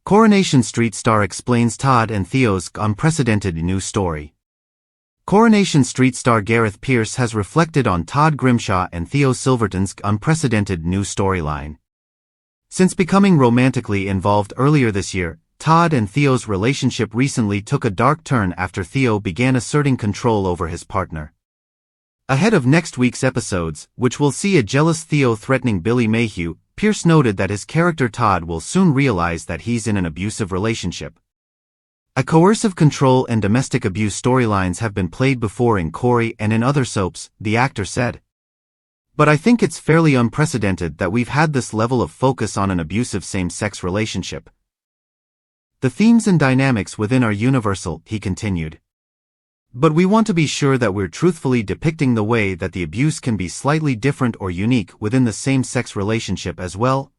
Coronation Street star explains Todd and Theo's unprecedented new story. Coronation Street star Gareth Pierce has reflected on Todd Grimshaw and Theo Silverton's unprecedented new storyline. Since becoming romantically involved earlier this year, Todd and Theo's relationship recently took a dark turn after Theo began asserting control over his partner. Ahead of next week's episodes, which will see a jealous Theo threatening Billy Mayhew, Pierce noted that his character Todd will soon realize that he's in an abusive relationship. A coercive control and domestic abuse storylines have been played before in Corey and in other soaps, the actor said. But I think it's fairly unprecedented that we've had this level of focus on an abusive same-sex relationship. The themes and dynamics within are universal, he continued. But we want to be sure that we're truthfully depicting the way that the abuse can be slightly different or unique within the same-sex relationship as well.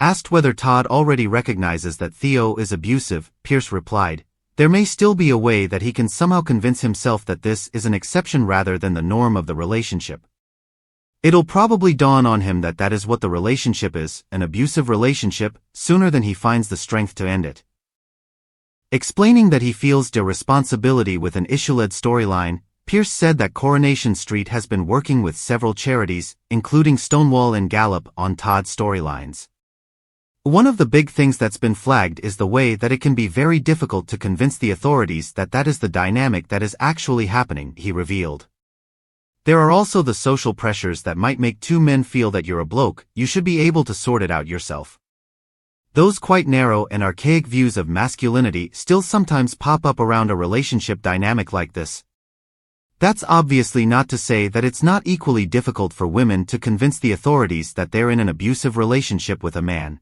Asked whether Todd already recognizes that Theo is abusive, Pierce replied, "There may still be a way that he can somehow convince himself that this is an exception rather than the norm of the relationship. It'll probably dawn on him that that is what the relationship is, an abusive relationship, sooner than he finds the strength to end it." Explaining that he feels the responsibility with an issue-led storyline, Pierce said that Coronation Street has been working with several charities, including Stonewall and Gallup, on Todd's storylines. One of the big things that's been flagged is the way that it can be very difficult to convince the authorities that that is the dynamic that is actually happening, he revealed. There are also the social pressures that might make two men feel that you're a bloke, you should be able to sort it out yourself. Those quite narrow and archaic views of masculinity still sometimes pop up around a relationship dynamic like this. That's obviously not to say that it's not equally difficult for women to convince the authorities that they're in an abusive relationship with a man.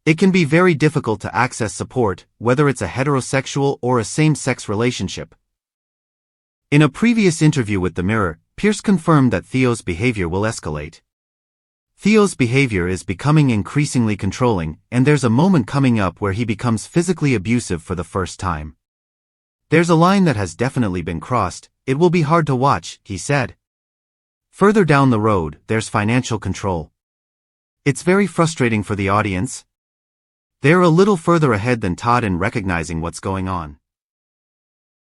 It can be very difficult to access support, whether it's a heterosexual or a same-sex relationship. In a previous interview with The Mirror, Pierce confirmed that Theo's behavior will escalate. Theo's behavior is becoming increasingly controlling, and there's a moment coming up where he becomes physically abusive for the first time. There's a line that has definitely been crossed, it will be hard to watch, he said. Further down the road, there's financial control. It's very frustrating for the audience. They're a little further ahead than Todd in recognizing what's going on.